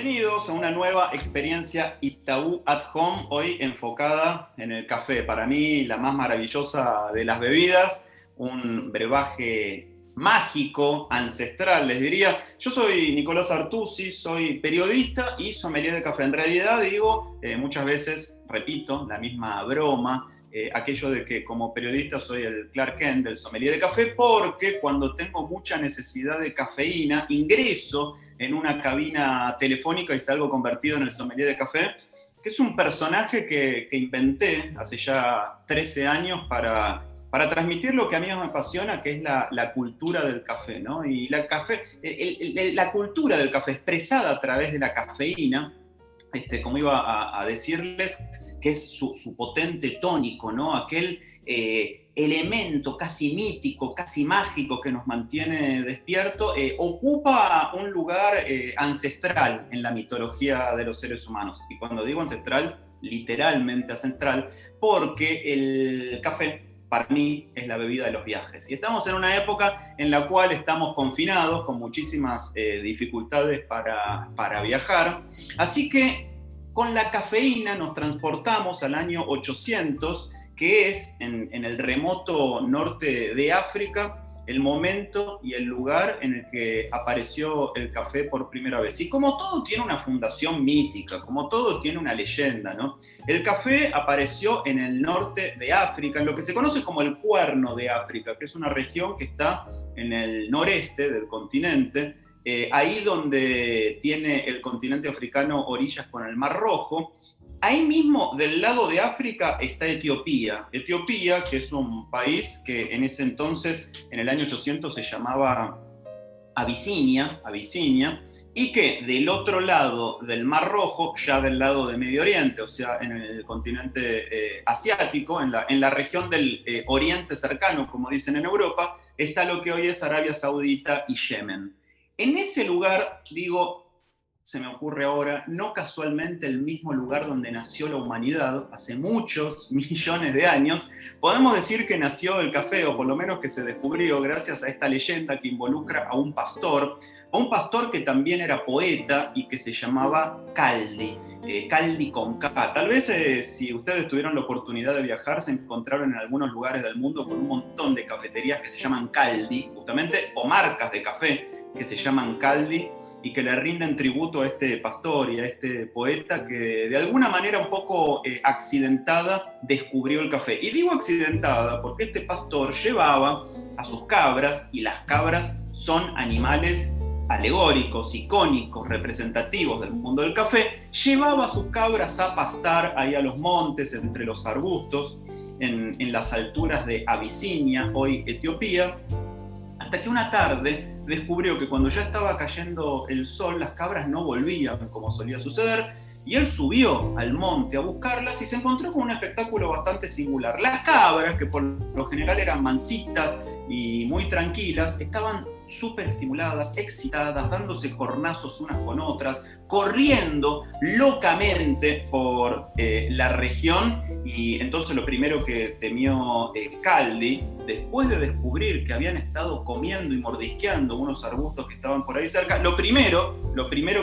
Bienvenidos a una nueva experiencia Itaú at Home, hoy enfocada en el café. Para mí, la más maravillosa de las bebidas, un brebaje mágico, ancestral, les diría. Yo soy Nicolás Artusi, soy periodista y sommelier de café. En realidad digo, muchas veces, repito, la misma broma, aquello de que como periodista soy el Clark Kent del sommelier de café, porque cuando tengo mucha necesidad de cafeína, ingreso en una cabina telefónica y salgo convertido en el sommelier de café, que es un personaje que inventé hace ya 13 años para transmitir lo que a mí me apasiona, que es la cultura del café, ¿no? Y la cultura del café expresada a través de la cafeína, como iba a decirles, que es su potente tónico, ¿no? Aquel elemento casi mítico, casi mágico que nos mantiene despierto, ocupa un lugar ancestral en la mitología de los seres humanos. Y cuando digo ancestral, literalmente ancestral, porque el café, para mí, es la bebida de los viajes. Y estamos en una época en la cual estamos confinados, con muchísimas dificultades para viajar. Así que con la cafeína nos transportamos al año 800, que es en el remoto norte de África, el momento y el lugar en el que apareció el café por primera vez. Y como todo tiene una fundación mítica, como todo tiene una leyenda, ¿no? El café apareció en el norte de África, en lo que se conoce como el Cuerno de África, que es una región que está en el noreste del continente, ahí donde tiene el continente africano orillas con el Mar Rojo. Ahí mismo, del lado de África, está Etiopía. Etiopía, que es un país que en ese entonces, en el año 800, se llamaba Abisinia, y que del otro lado del Mar Rojo, ya del lado de Medio Oriente, o sea, en el continente asiático, en la región del Oriente cercano, como dicen en Europa, está lo que hoy es Arabia Saudita y Yemen. En ese lugar, digo, se me ocurre ahora, no casualmente el mismo lugar donde nació la humanidad, hace muchos millones de años, podemos decir que nació el café, o por lo menos que se descubrió gracias a esta leyenda que involucra a un pastor que también era poeta y que se llamaba Caldi, Caldi con K. Tal vez si ustedes tuvieron la oportunidad de viajar, se encontraron en algunos lugares del mundo con un montón de cafeterías que se llaman Caldi, justamente, o marcas de café que se llaman Caldi, y que le rinden tributo a este pastor y a este poeta que de alguna manera un poco accidentada descubrió el café. Y digo accidentada porque este pastor llevaba a sus cabras, y las cabras son animales alegóricos, icónicos, representativos del mundo del café, llevaba a sus cabras a pastar ahí a los montes, entre los arbustos, en las alturas de Abisinia, hoy Etiopía, hasta que una tarde descubrió que cuando ya estaba cayendo el sol, las cabras no volvían como solía suceder, y él subió al monte a buscarlas y se encontró con un espectáculo bastante singular. Las cabras, que por lo general eran mansitas y muy tranquilas, estaban súper estimuladas, excitadas, dándose cornazos unas con otras, corriendo locamente por la región. Y entonces lo primero que temió Caldi, después de descubrir que habían estado comiendo y mordisqueando unos arbustos que estaban por ahí cerca, lo primero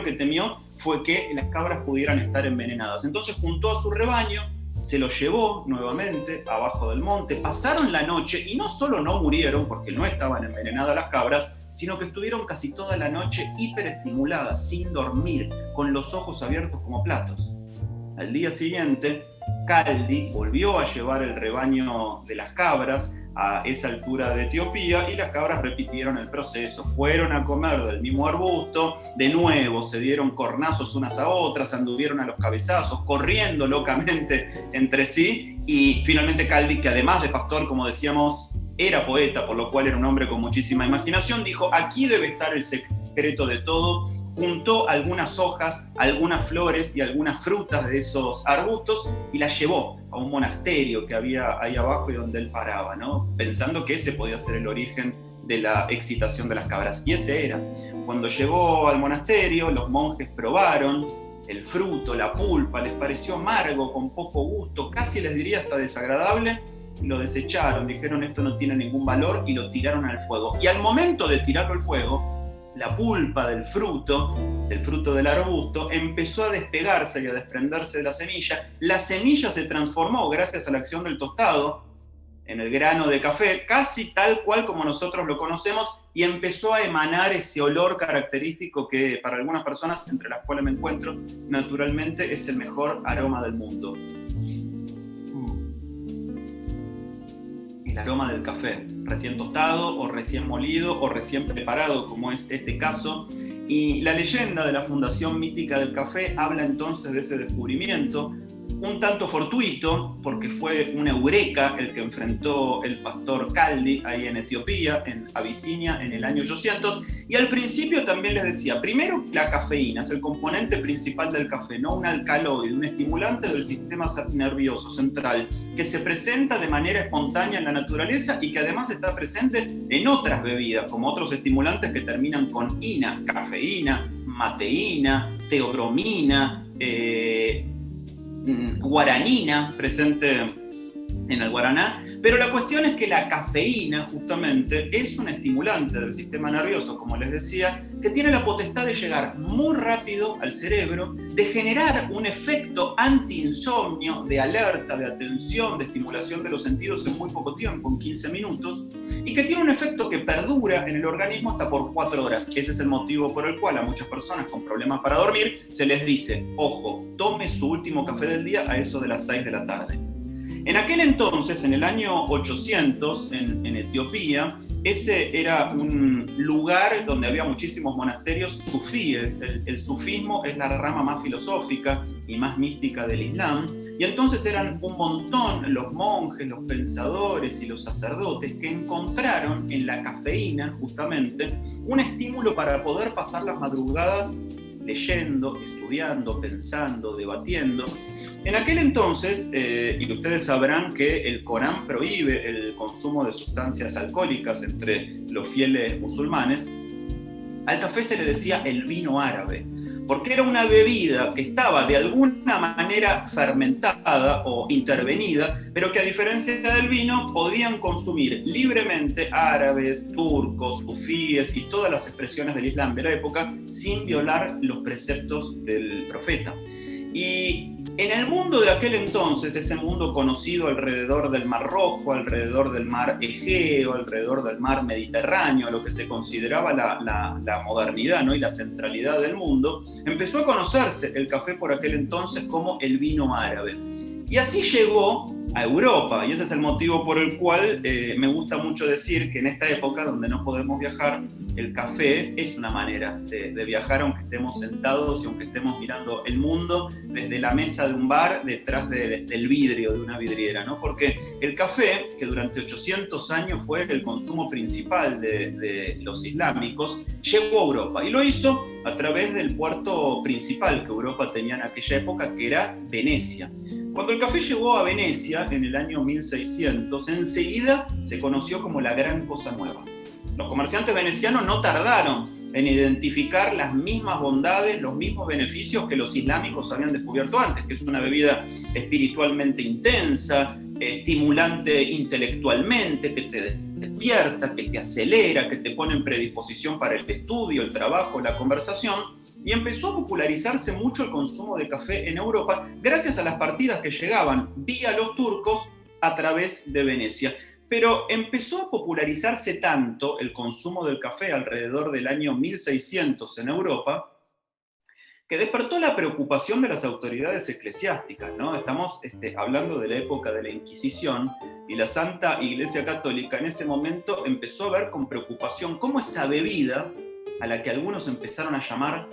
que temió fue que las cabras pudieran estar envenenadas. Entonces juntó a su rebaño, se lo llevó nuevamente abajo del monte, pasaron la noche y no solo no murieron porque no estaban envenenadas las cabras, sino que estuvieron casi toda la noche hiperestimuladas, sin dormir, con los ojos abiertos como platos. Al día siguiente, Caldi volvió a llevar el rebaño de las cabras a esa altura de Etiopía y las cabras repitieron el proceso, fueron a comer del mismo arbusto, de nuevo se dieron cornazos unas a otras, anduvieron a los cabezazos, corriendo locamente entre sí, y finalmente Caldi, que además de pastor, como decíamos, era poeta, por lo cual era un hombre con muchísima imaginación, dijo: aquí debe estar el secreto de todo. Juntó algunas hojas, algunas flores y algunas frutas de esos arbustos y las llevó a un monasterio que había ahí abajo y donde él paraba, ¿no? Pensando que ese podía ser el origen de la excitación de las cabras. Y ese era. Cuando llegó al monasterio, los monjes probaron el fruto, la pulpa, les pareció amargo, con poco gusto, casi les diría hasta desagradable, y lo desecharon, dijeron: esto no tiene ningún valor, y lo tiraron al fuego. Y al momento de tirarlo al fuego, la pulpa del fruto del arbusto, empezó a despegarse y a desprenderse de la semilla se transformó gracias a la acción del tostado en el grano de café, casi tal cual como nosotros lo conocemos, y empezó a emanar ese olor característico que para algunas personas, entre las cuales me encuentro, naturalmente es el mejor aroma del mundo. El aroma del café, recién tostado o recién molido o recién preparado, como es este caso. Y la leyenda de la Fundación Mítica del Café habla entonces de ese descubrimiento, un tanto fortuito, porque fue una eureka el que enfrentó el pastor Caldi ahí en Etiopía, en Abisinia, en el año 800. Y al principio también les decía, primero, la cafeína es el componente principal del café, no un alcaloide, un estimulante del sistema nervioso central, que se presenta de manera espontánea en la naturaleza y que además está presente en otras bebidas, como otros estimulantes que terminan con ina, cafeína, mateína, teobromina, guaranina, presente en el guaraná, pero la cuestión es que la cafeína justamente es un estimulante del sistema nervioso, como les decía, que tiene la potestad de llegar muy rápido al cerebro, de generar un efecto anti-insomnio, de alerta, de atención, de estimulación de los sentidos en muy poco tiempo, en 15 minutos, y que tiene un efecto que perdura en el organismo hasta por 4 horas. Ese es el motivo por el cual a muchas personas con problemas para dormir se les dice, ojo, tome su último café del día a eso de las 6 de la tarde. En aquel entonces, en el año 800, en Etiopía, ese era un lugar donde había muchísimos monasterios sufíes. El sufismo es la rama más filosófica y más mística del Islam. Y entonces eran un montón los monjes, los pensadores y los sacerdotes que encontraron en la cafeína, justamente, un estímulo para poder pasar las madrugadas leyendo, estudiando, pensando, debatiendo. En aquel entonces, y ustedes sabrán que el Corán prohíbe el consumo de sustancias alcohólicas entre los fieles musulmanes, al café se le decía el vino árabe, porque era una bebida que estaba de alguna manera fermentada o intervenida, pero que a diferencia del vino podían consumir libremente árabes, turcos, sufíes y todas las expresiones del Islam de la época sin violar los preceptos del profeta. Y en el mundo de aquel entonces, ese mundo conocido alrededor del Mar Rojo, alrededor del Mar Egeo, alrededor del Mar Mediterráneo, lo que se consideraba la modernidad, ¿no? Y la centralidad del mundo, empezó a conocerse el café por aquel entonces como el vino árabe. Y así llegó a Europa, y ese es el motivo por el cual me gusta mucho decir que en esta época donde no podemos viajar, el café es una manera de viajar, aunque estemos sentados y aunque estemos mirando el mundo desde la mesa de un bar, detrás del vidrio, de una vidriera, ¿no? Porque el café, que durante 800 años fue el consumo principal de los islámicos, llegó a Europa, y lo hizo a través del puerto principal que Europa tenía en aquella época, que era Venecia. Cuando el café llegó a Venecia en el año 1600, enseguida se conoció como la gran cosa nueva. Los comerciantes venecianos no tardaron en identificar las mismas bondades, los mismos beneficios que los islámicos habían descubierto antes, que es una bebida espiritualmente intensa, estimulante intelectualmente, que te despierta, que te acelera, que te pone en predisposición para el estudio, el trabajo, la conversación. Y empezó a popularizarse mucho el consumo de café en Europa gracias a las partidas que llegaban vía los turcos a través de Venecia. Pero empezó a popularizarse tanto el consumo del café alrededor del año 1600 en Europa, que despertó la preocupación de las autoridades eclesiásticas, ¿no? Estamos hablando de la época de la Inquisición, y la Santa Iglesia Católica en ese momento empezó a ver con preocupación cómo esa bebida, a la que algunos empezaron a llamar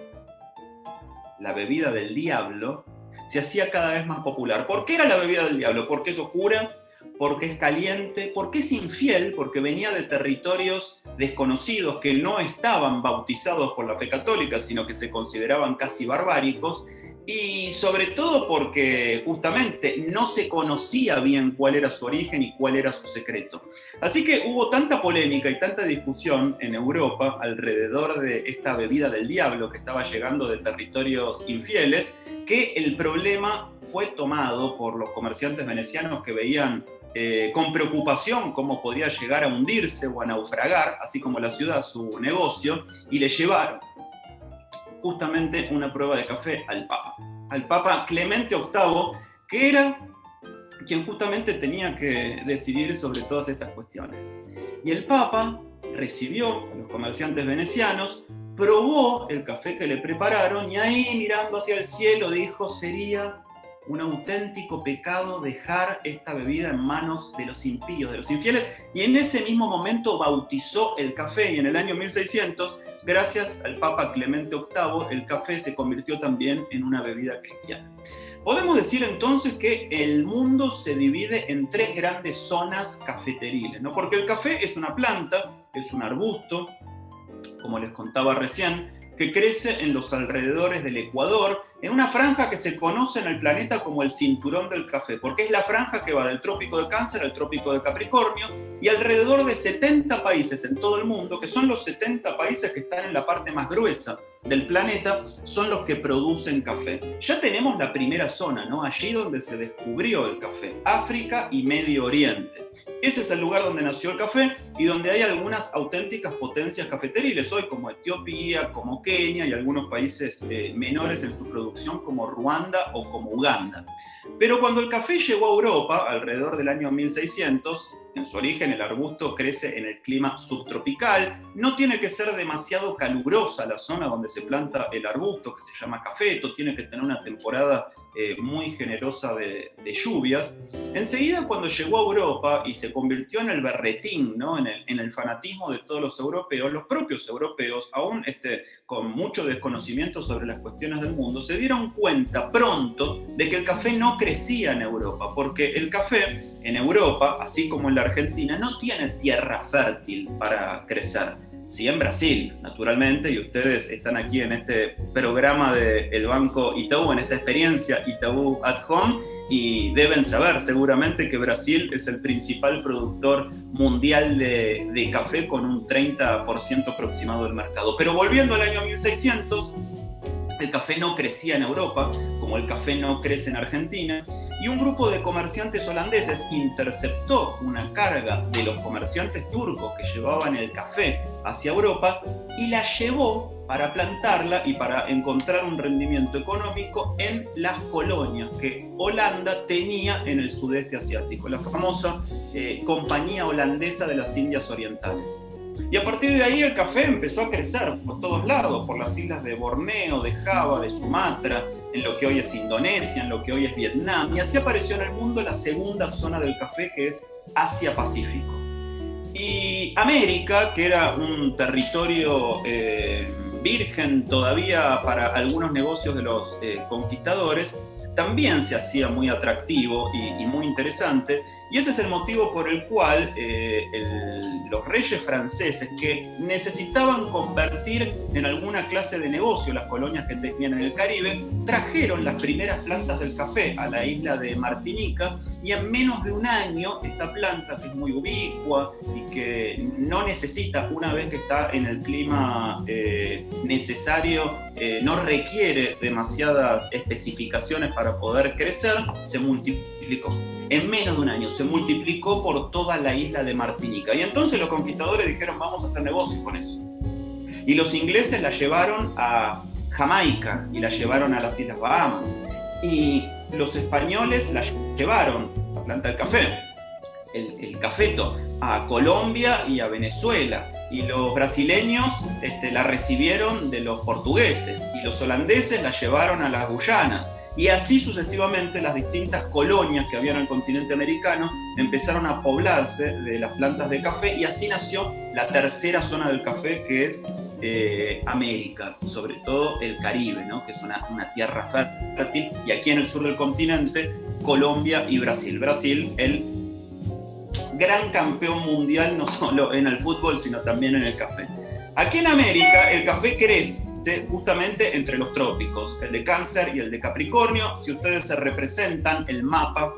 la bebida del diablo, se hacía cada vez más popular. ¿Por qué era la bebida del diablo? Porque es oscura, porque es caliente, porque es infiel, porque venía de territorios desconocidos que no estaban bautizados por la fe católica, sino que se consideraban casi barbáricos, y sobre todo porque justamente no se conocía bien cuál era su origen y cuál era su secreto. Así que hubo tanta polémica y tanta discusión en Europa alrededor de esta bebida del diablo que estaba llegando de territorios infieles, que el problema fue tomado por los comerciantes venecianos que veían con preocupación cómo podía llegar a hundirse o a naufragar, así como la ciudad, su negocio, y le llevaron justamente una prueba de café al Papa Clemente VIII, que era quien justamente tenía que decidir sobre todas estas cuestiones. Y el Papa recibió a los comerciantes venecianos, probó el café que le prepararon y ahí, mirando hacia el cielo, dijo: sería un auténtico pecado dejar esta bebida en manos de los impíos, de los infieles, y en ese mismo momento bautizó el café, y en el año 1600, gracias al Papa Clemente VIII, el café se convirtió también en una bebida cristiana. Podemos decir entonces que el mundo se divide en tres grandes zonas cafeteriles, ¿no? Porque el café es una planta, es un arbusto, como les contaba recién, que crece en los alrededores del Ecuador, en una franja que se conoce en el planeta como el cinturón del café, porque es la franja que va del trópico de Cáncer al trópico de Capricornio, y alrededor de 70 países en todo el mundo, que son los 70 países que están en la parte más gruesa del planeta, son los que producen café. Ya tenemos la primera zona, ¿no? Allí donde se descubrió el café, África y Medio Oriente. Ese es el lugar donde nació el café y donde hay algunas auténticas potencias cafeteriles hoy, como Etiopía, como Kenia y algunos países menores en su producción, como Ruanda o como Uganda. Pero cuando el café llegó a Europa, alrededor del año 1600, en su origen el arbusto crece en el clima subtropical, no tiene que ser demasiado calurosa la zona donde se planta el arbusto, que se llama cafeto, tiene que tener una temporada muy generosa de lluvias. Enseguida, cuando llegó a Europa y se convirtió en el berretín, ¿no? en el fanatismo de todos los europeos, los propios europeos, aún con mucho desconocimiento sobre las cuestiones del mundo, se dieron cuenta pronto de que el café no crecía en Europa, porque el café en Europa, así como en la Argentina, no tiene tierra fértil para crecer. Sí, en Brasil, naturalmente, y ustedes están aquí en este programa del Banco Itaú, en esta experiencia Itaú at Home, y deben saber seguramente que Brasil es el principal productor mundial de café, con un 30% aproximado del mercado. Pero volviendo al año 1600, el café no crecía en Europa, como el café no crece en Argentina, y un grupo de comerciantes holandeses interceptó una carga de los comerciantes turcos que llevaban el café hacia Europa y la llevó para plantarla y para encontrar un rendimiento económico en las colonias que Holanda tenía en el sudeste asiático, la famosa Compañía Holandesa de las Indias Orientales. Y a partir de ahí el café empezó a crecer por todos lados, por las islas de Borneo, de Java, de Sumatra, en lo que hoy es Indonesia, en lo que hoy es Vietnam, y así apareció en el mundo la segunda zona del café, que es Asia-Pacífico. Y América, que era un territorio virgen todavía para algunos negocios de los conquistadores, también se hacía muy atractivo y muy interesante, y ese es el motivo por el cual los reyes franceses, que necesitaban convertir en alguna clase de negocio las colonias que tenían en el Caribe, trajeron las primeras plantas del café a la isla de Martinica, y en menos de un año esta planta, que es muy ubicua y que no necesita, una vez que está en el clima necesario, no requiere demasiadas especificaciones para poder crecer, se multiplicó. En menos de un año se multiplicó por toda la isla de Martinica. Y entonces los conquistadores dijeron: vamos a hacer negocios con eso. Y los ingleses la llevaron a Jamaica y la llevaron a las Islas Bahamas. Y los españoles la llevaron, la planta del café, el cafeto, a Colombia y a Venezuela. Y los brasileños la recibieron de los portugueses. Y los holandeses la llevaron a las Guyanas. Y así sucesivamente las distintas colonias que había en el continente americano empezaron a poblarse de las plantas de café, y así nació la tercera zona del café, que es América, sobre todo el Caribe, ¿no? Que es una tierra fértil, y aquí en el sur del continente, Colombia y Brasil. Brasil, el gran campeón mundial, no solo en el fútbol, sino también en el café. Aquí en América el café crece justamente entre los trópicos, el de Cáncer y el de Capricornio. Si ustedes se representan el mapa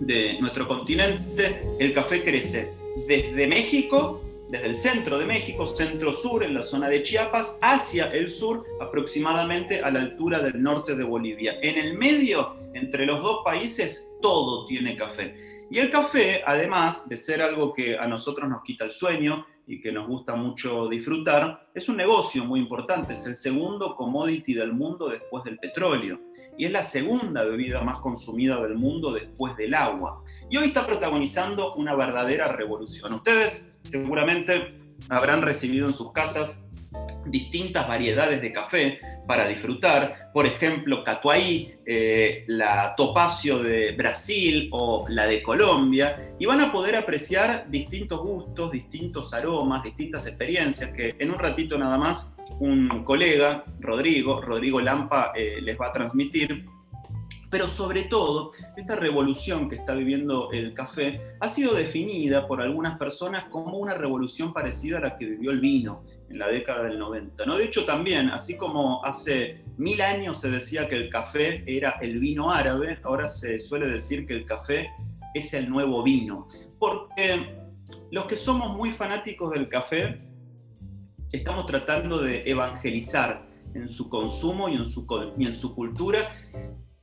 de nuestro continente, el café crece desde México desde el centro de México, centro-sur, en la zona de Chiapas, hacia el sur, aproximadamente a la altura del norte de Bolivia. En el medio, entre los dos países, todo tiene café. Y el café, además de ser algo que a nosotros nos quita el sueño y que nos gusta mucho disfrutar, es un negocio muy importante. Es el segundo commodity del mundo después del petróleo. Y es la segunda bebida más consumida del mundo después del agua. Y hoy está protagonizando una verdadera revolución. Ustedes seguramente habrán recibido en sus casas distintas variedades de café para disfrutar, por ejemplo, Catuai, la Topacio de Brasil o la de Colombia, y van a poder apreciar distintos gustos, distintos aromas, distintas experiencias que en un ratito nada más un colega, Rodrigo Lampa, les va a transmitir. Pero sobre todo, esta revolución que está viviendo el café ha sido definida por algunas personas como una revolución parecida a la que vivió el vino en la década del 90, ¿no? De hecho, también, así como hace 1000 años se decía que el café era el vino árabe, ahora se suele decir que el café es el nuevo vino. Porque los que somos muy fanáticos del café estamos tratando de evangelizar en su consumo y en su cultura,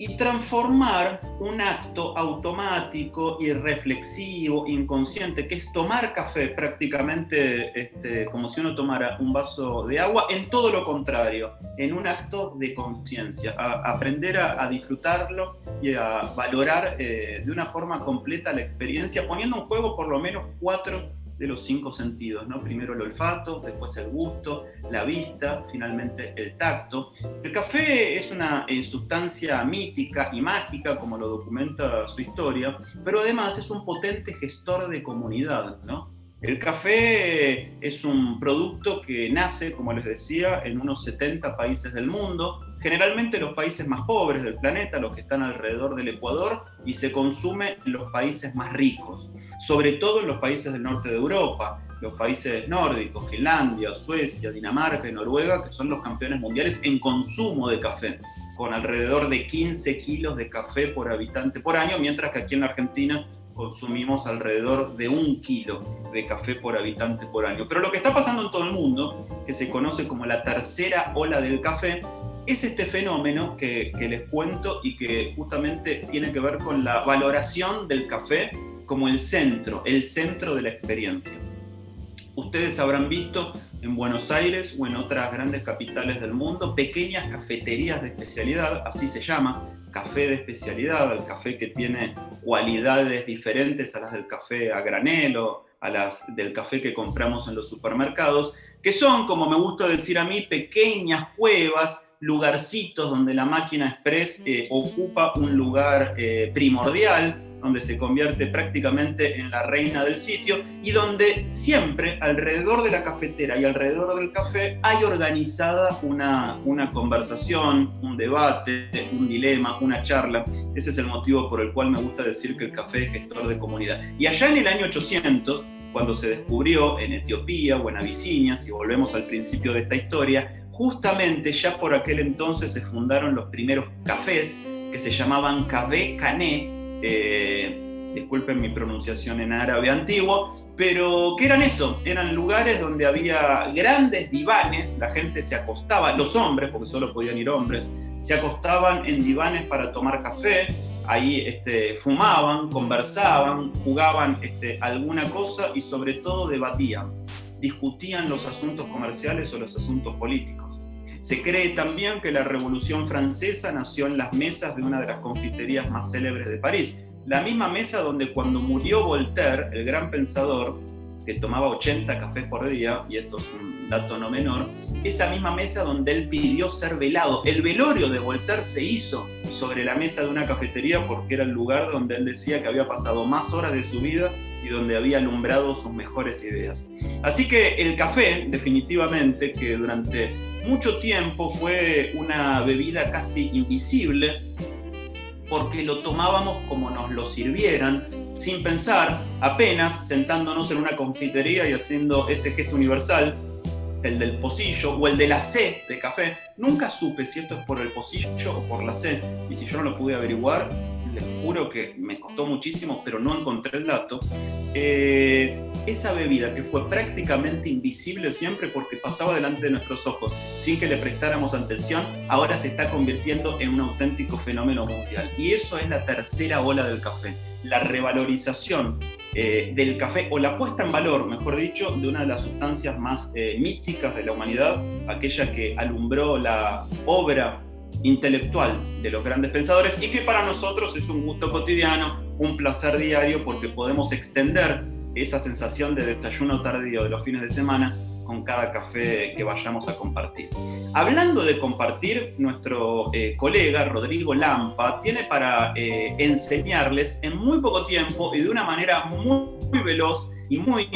y transformar un acto automático, irreflexivo, inconsciente, que es tomar café prácticamente como si uno tomara un vaso de agua, en todo lo contrario, en un acto de conciencia, aprender a disfrutarlo y a valorar de una forma completa la experiencia, poniendo en juego por lo menos 4 de los 5 sentidos, ¿no? Primero el olfato, después el gusto, la vista, finalmente el tacto. El café es una sustancia mítica y mágica, como lo documenta su historia, pero además es un potente gestor de comunidad, ¿no? El café es un producto que nace, como les decía, en unos 70 países del mundo, generalmente los países más pobres del planeta, los que están alrededor del Ecuador, y se consume en los países más ricos, sobre todo en los países del norte de Europa, los países nórdicos, Finlandia, Suecia, Dinamarca y Noruega, que son los campeones mundiales en consumo de café, con alrededor de 15 kilos de café por habitante por año, mientras que aquí en la Argentina consumimos alrededor de 1 kilo de café por habitante por año. Pero lo que está pasando en todo el mundo, que se conoce como la tercera ola del café, es este fenómeno que les cuento y que justamente tiene que ver con la valoración del café como el centro de la experiencia. Ustedes habrán visto en Buenos Aires o en otras grandes capitales del mundo pequeñas cafeterías de especialidad, así se llama, café de especialidad, el café que tiene cualidades diferentes a las del café a granel o a las del café que compramos en los supermercados, que son, como me gusta decir a mí, pequeñas cuevas, lugarcitos donde la máquina express ocupa un lugar primordial, donde se convierte prácticamente en la reina del sitio y donde siempre alrededor de la cafetera y alrededor del café hay organizada una conversación, un debate, un dilema, una charla. Ese es el motivo por el cual me gusta decir que el café es gestor de comunidad. Y allá en el año 800, cuando se descubrió en Etiopía o en Abisinia, si volvemos al principio de esta historia, justamente ya por aquel entonces se fundaron los primeros cafés que se llamaban Café Cané. Disculpen mi pronunciación en árabe antiguo, pero ¿qué eran eso? Eran lugares donde había grandes divanes, la gente se acostaba, los hombres, porque solo podían ir hombres, se acostaban en divanes para tomar café, ahí fumaban, conversaban, jugaban alguna cosa y sobre todo debatían, discutían los asuntos comerciales o los asuntos políticos. Se cree también que la Revolución Francesa nació en las mesas de una de las confiterías más célebres de París. La misma mesa donde cuando murió Voltaire, el gran pensador, que tomaba 80 cafés por día, y esto es un dato no menor, esa misma mesa donde él pidió ser velado. El velorio de Voltaire se hizo sobre la mesa de una cafetería porque era el lugar donde él decía que había pasado más horas de su vida y donde había alumbrado sus mejores ideas. Así que el café, definitivamente, que durante mucho tiempo fue una bebida casi invisible, porque lo tomábamos como nos lo sirvieran, sin pensar, apenas sentándonos en una confitería y haciendo este gesto universal, el del pocillo o el de la C de café. Nunca supe si esto es por el pocillo o por la C, y si yo no lo pude averiguar, les juro que me costó muchísimo, pero no encontré el dato, esa bebida que fue prácticamente invisible siempre porque pasaba delante de nuestros ojos sin que le prestáramos atención, ahora se está convirtiendo en un auténtico fenómeno mundial. Y eso es la tercera ola del café, la revalorización del café, o la puesta en valor, mejor dicho, de una de las sustancias más místicas de la humanidad, aquella que alumbró la obra intelectual de los grandes pensadores y que para nosotros es un gusto cotidiano, un placer diario, porque podemos extender esa sensación de desayuno tardío de los fines de semana con cada café que vayamos a compartir. Hablando de compartir, nuestro colega Rodrigo Lampa tiene para enseñarles en muy poco tiempo y de una manera muy veloz y muy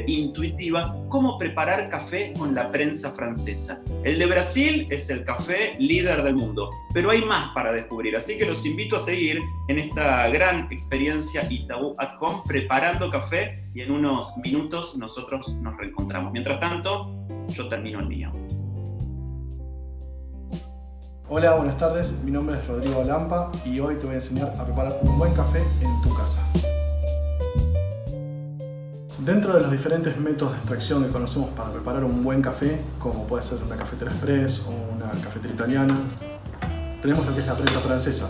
intuitiva cómo preparar café con la prensa francesa. El de Brasil es el café líder del mundo, pero hay más para descubrir, así que los invito a seguir en esta gran experiencia Itaú at Home preparando café, y en unos minutos nosotros nos reencontramos. Mientras tanto, yo termino el mío. Hola, buenas tardes, mi nombre es Rodrigo Lampa y hoy te voy a enseñar a preparar un buen café en tu casa. Dentro de los diferentes métodos de extracción que conocemos para preparar un buen café, como puede ser una cafetera express o una cafetera italiana, tenemos lo que es la prensa francesa.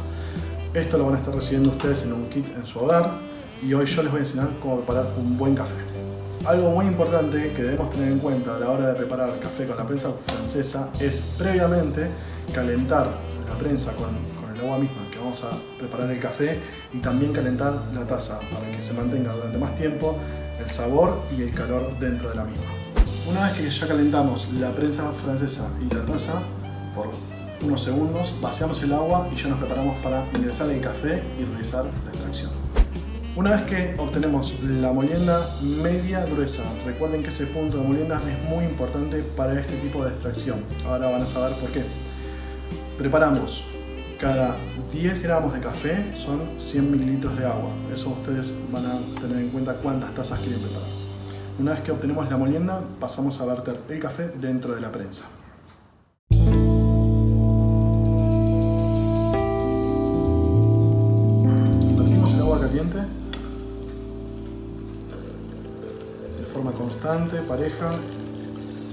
Esto lo van a estar recibiendo ustedes en un kit en su hogar y hoy yo les voy a enseñar cómo preparar un buen café. Algo muy importante que debemos tener en cuenta a la hora de preparar el café con la prensa francesa es previamente calentar la prensa con el agua misma que vamos a preparar el café, y también calentar la taza para que se mantenga durante más tiempo el sabor y el calor dentro de la misma. Una vez que ya calentamos la prensa francesa y la taza por unos segundos, vaciamos el agua y ya nos preparamos para ingresar el café y realizar la extracción. Una vez que obtenemos la molienda media gruesa, recuerden que ese punto de molienda es muy importante para este tipo de extracción. Ahora van a saber por qué. Preparamos cada 10 gramos de café son 100 mililitros de agua. Eso ustedes van a tener en cuenta cuántas tazas quieren preparar. Una vez que obtenemos la molienda, pasamos a verter el café dentro de la prensa. Vertimos el agua caliente de forma constante, pareja,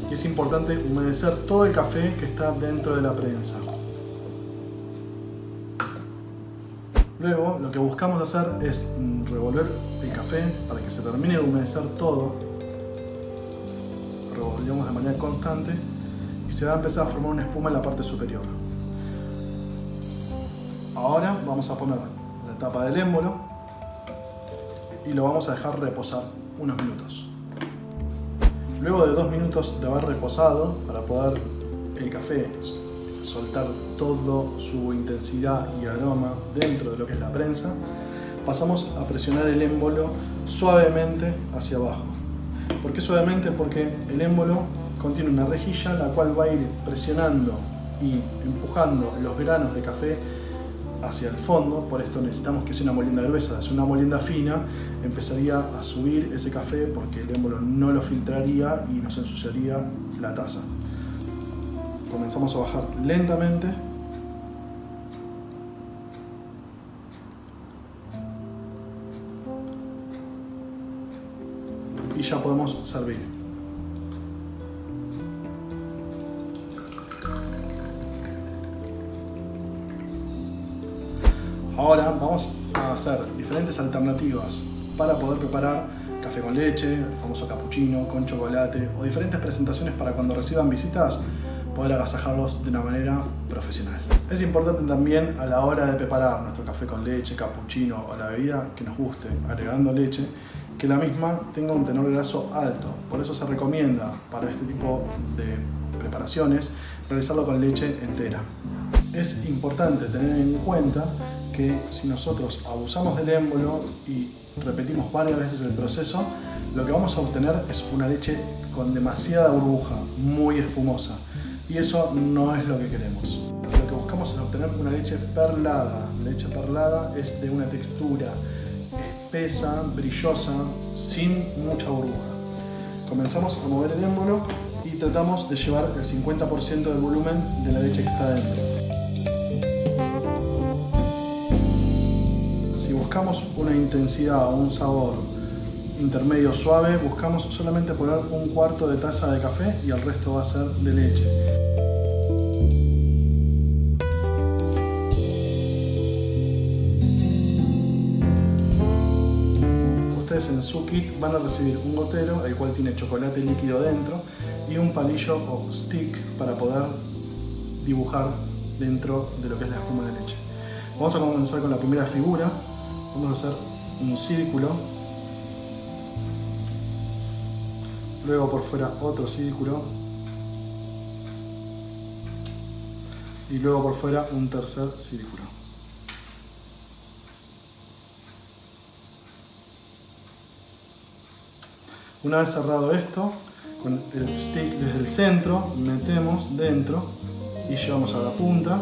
y es importante humedecer todo el café que está dentro de la prensa. Luego lo que buscamos hacer es revolver el café para que se termine de humedecer todo. Revolvemos de manera constante y se va a empezar a formar una espuma en la parte superior. Ahora vamos a poner la tapa del émbolo y lo vamos a dejar reposar unos minutos. Luego de 2 minutos de haber reposado, para poder el café soltar toda su intensidad y aroma dentro de lo que es la prensa, pasamos a presionar el émbolo suavemente hacia abajo. ¿Por qué suavemente? Porque el émbolo contiene una rejilla la cual va a ir presionando y empujando los granos de café hacia el fondo. Por esto necesitamos que sea una molienda gruesa. Si una molienda fina, empezaría a subir ese café porque el émbolo no lo filtraría y nos ensuciaría la taza. Comenzamos a bajar lentamente y ya podemos servir. Ahora vamos a hacer diferentes alternativas para poder preparar café con leche, el famoso cappuccino, con chocolate, o diferentes presentaciones para cuando reciban visitas poder agasajarlos de una manera profesional. Es importante también a la hora de preparar nuestro café con leche, cappuccino o la bebida que nos guste agregando leche, que la misma tenga un tenor graso alto. Por eso se recomienda para este tipo de preparaciones realizarlo con leche entera. Es importante tener en cuenta que si nosotros abusamos del émbolo y repetimos varias veces el proceso, lo que vamos a obtener es una leche con demasiada burbuja, muy espumosa. Y eso no es lo que queremos. Lo que buscamos es obtener una leche perlada. La leche perlada es de una textura espesa, brillosa, sin mucha burbuja. Comenzamos a mover el émbolo y tratamos de llevar el 50% del volumen de la leche que está dentro. buscamos una intensidad o un sabor intermedio suave, buscamos solamente poner 1/4 de taza de café y el resto va a ser de leche. Ustedes en su kit van a recibir un gotero, el cual tiene chocolate líquido dentro, y un palillo o stick para poder dibujar dentro de lo que es la espuma de leche. Vamos a comenzar con la primera figura. Vamos a hacer un círculo, luego por fuera otro círculo y luego por fuera un tercer círculo. Una vez cerrado esto, con el stick desde el centro metemos dentro y llevamos a la punta,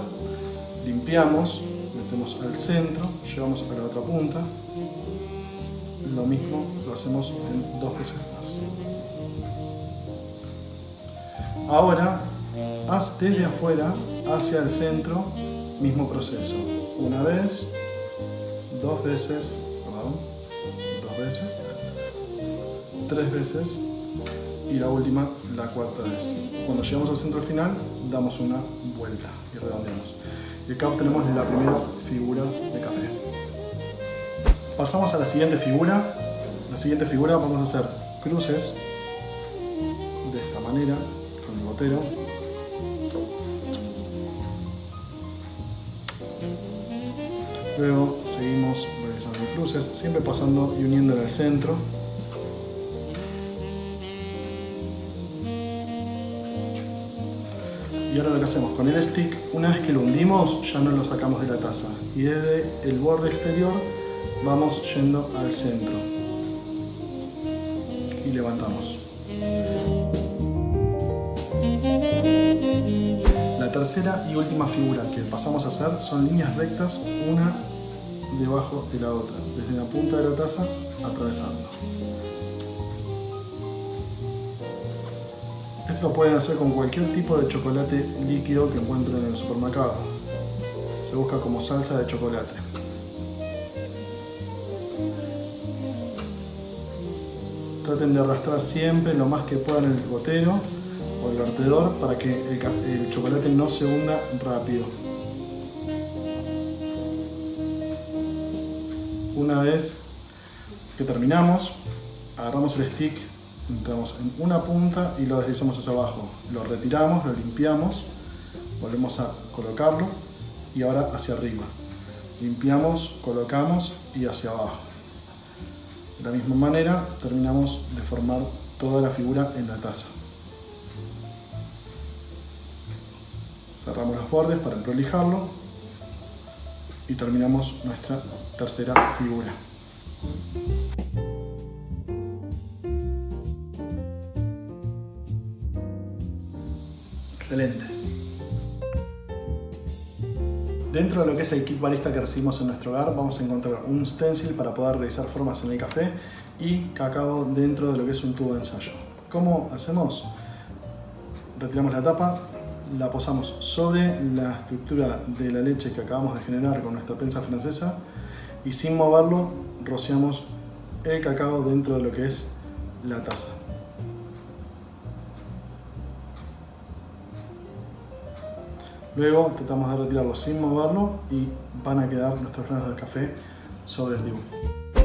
limpiamos, metemos al centro, llevamos a la otra punta. Lo mismo lo hacemos en 2 veces más. Ahora, haz desde afuera hacia el centro, mismo proceso. Una vez, 2 veces, perdón, 2 veces, 3 veces y la última, la 4ª vez. Cuando llegamos al centro final, damos una vuelta y redondeamos. Y acá obtenemos la primera figura de café. Pasamos a la siguiente figura. La siguiente figura vamos a hacer cruces de esta manera con el gotero. Luego seguimos realizando cruces, siempre pasando y uniendo en el centro. Y ahora lo que hacemos con el stick, una vez que lo hundimos, ya no lo sacamos de la taza. Y desde el borde exterior vamos yendo al centro. Y levantamos. La tercera y última figura que pasamos a hacer son líneas rectas, una debajo de la otra, desde la punta de la taza atravesando. Esto lo pueden hacer con cualquier tipo de chocolate líquido que encuentren en el supermercado. Se busca como salsa de chocolate. Traten de arrastrar siempre lo más que puedan el gotero o el vertedor para que el chocolate no se hunda rápido. Una vez que terminamos, agarramos el stick, entramos en una punta y lo deslizamos hacia abajo. Lo retiramos, lo limpiamos, volvemos a colocarlo y ahora hacia arriba. Limpiamos, colocamos y hacia abajo. De la misma manera terminamos de formar toda la figura en la taza. Cerramos los bordes para prolijarlo y terminamos nuestra tercera figura. Excelente. Dentro de lo que es el kit barista que recibimos en nuestro hogar, vamos a encontrar un stencil para poder realizar formas en el café y cacao dentro de lo que es un tubo de ensayo. ¿Cómo hacemos? Retiramos la tapa, la posamos sobre la estructura de la leche que acabamos de generar con nuestra prensa francesa y sin moverlo rociamos el cacao dentro de lo que es la taza. Luego tratamos de retirarlo sin moverlo y van a quedar nuestros granos de café sobre el dibujo.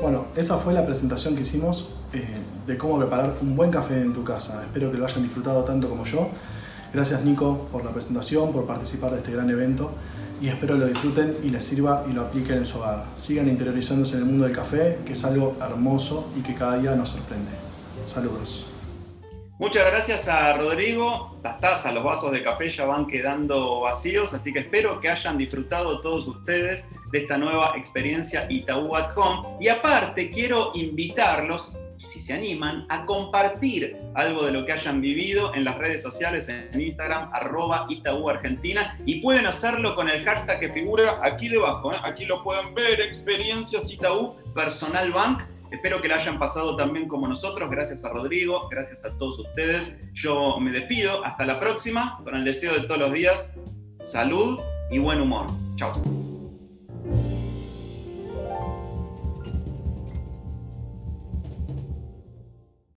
Bueno, esa fue la presentación que hicimos de cómo preparar un buen café en tu casa. Espero que lo hayan disfrutado tanto como yo. Gracias Nico por la presentación, por participar de este gran evento y espero lo disfruten y les sirva y lo apliquen en su hogar. Sigan interiorizándose en el mundo del café, que es algo hermoso y que cada día nos sorprende. Saludos. Muchas gracias a Rodrigo. Las tazas, los vasos de café ya van quedando vacíos, así que espero que hayan disfrutado todos ustedes de esta nueva experiencia Itaú at Home. Y aparte, quiero invitarlos, si se animan, a compartir algo de lo que hayan vivido en las redes sociales, en Instagram, @ItaúArgentina, y pueden hacerlo con el hashtag que figura aquí debajo, aquí lo pueden ver, Experiencias Itaú Personal Bank. Espero que la hayan pasado también como nosotros. Gracias a Rodrigo, gracias a todos ustedes. Yo me despido, hasta la próxima, con el deseo de todos los días, salud y buen humor. Chao.